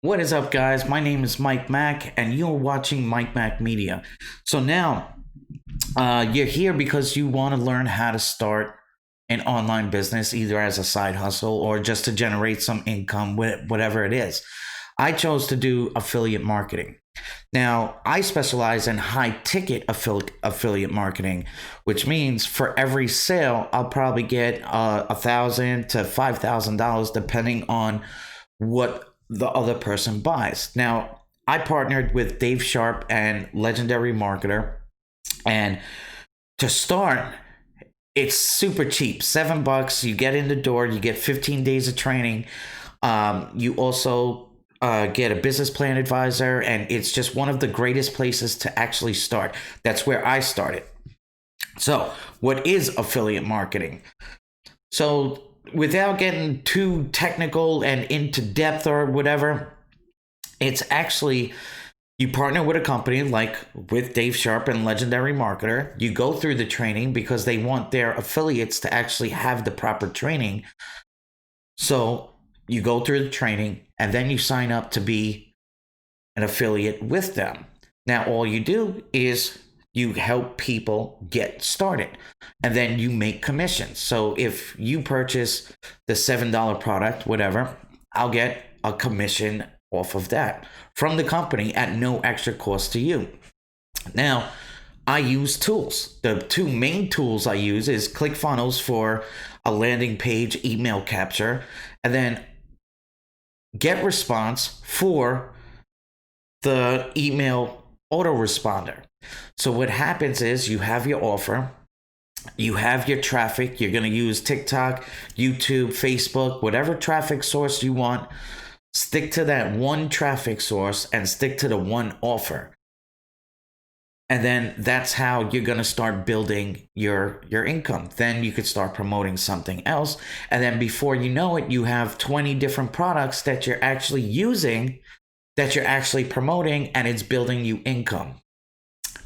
What is up, guys? My name is Mike Mack, and you're watching Mike Mack Media. So now, you're here because you want to learn how to start an online business, either as a side hustle or just to generate some income, whatever it is. I chose to do affiliate marketing. Now, I specialize in high ticket affiliate marketing, which means for every sale, I'll probably get $1,000 to $5,000, depending on what the other person buys. Now, I partnered with Dave Sharp and Legendary Marketer, and to start, it's super cheap. $7. You get in the door. You get 15 days of training. You also get a business plan advisor, and it's just one of the greatest places to actually start. That's where I started. So, what is affiliate marketing? So, without getting too technical and into depth or whatever, it's actually you partner with a company like with Dave Sharp and Legendary Marketer. You go through the training because they want their affiliates to actually have the proper training. So you go through the training and then you sign up to be an affiliate with them. Now, all you do is you help people get started, and then you make commissions. So if you purchase the $7 product, whatever, I'll get a commission off of that from the company at no extra cost to you. Now, I use tools. The two main tools I use is ClickFunnels for a landing page email capture, and then GetResponse for the email autoresponder. So what happens is you have your offer, you have your traffic. You're going to use TikTok, YouTube, Facebook, whatever traffic source you want. Stick to that one traffic source and stick to the one offer. And then that's how you're going to start building your income. Then you could start promoting something else. And then before you know it, you have 20 different products that you're actually using, that you're actually promoting, and it's building you income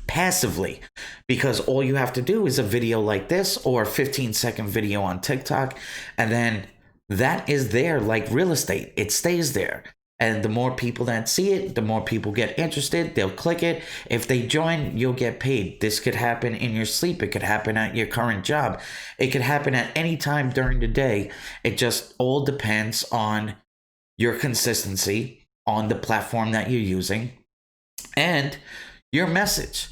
passively, because all you have to do is a video like this or a 15-second video on TikTok, and then that is there like real estate. It stays there. And the more people that see it, the more people get interested. They'll click it. If they join, you'll get paid. This could happen in your sleep. It could happen at your current job. It could happen at any time during the day. It just all depends on your consistency on the platform that you're using and your message.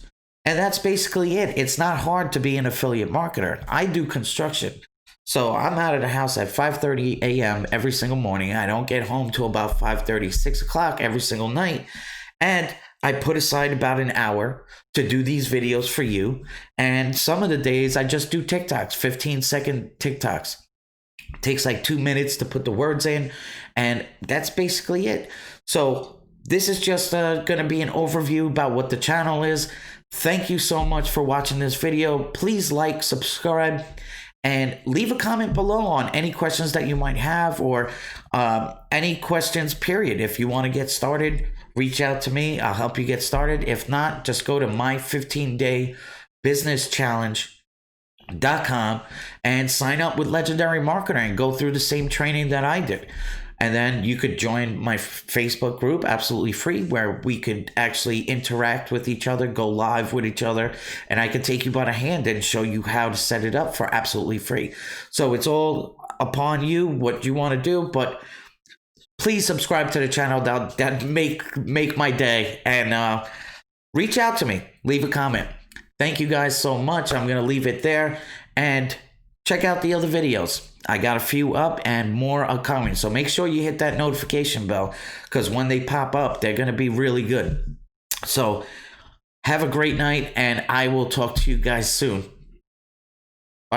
And that's basically it. It's not hard to be an affiliate marketer. I do construction. So I'm out of the house at 5:30 a.m. every single morning. I don't get home till about 5:30, 6 o'clock every single night. And I put aside about an hour to do these videos for you. And some of the days I just do TikToks, 15-second TikToks. It takes like 2 minutes to put the words in. And that's basically it. So this is just going to be an overview about what the channel is. Thank you so much for watching this video. Please like, subscribe, and leave a comment below on any questions that you might have, or any questions, period. If you want to get started, reach out to me. I'll help you get started. If not, just go to my15daybusinesschallenge.com and sign up with Legendary Marketer and go through the same training that I did. And then you could join my Facebook group absolutely free, where we could actually interact with each other, go live with each other, and I could take you by the hand and show you how to set it up for absolutely free. So it's all upon you what you want to do, but please subscribe to the channel. That make my day, and reach out to me, leave a comment. Thank you guys so much. I'm going to leave it there, and check out the other videos. I got a few up and more are coming. So make sure you hit that notification bell, because when they pop up, they're going to be really good. So have a great night, and I will talk to you guys soon.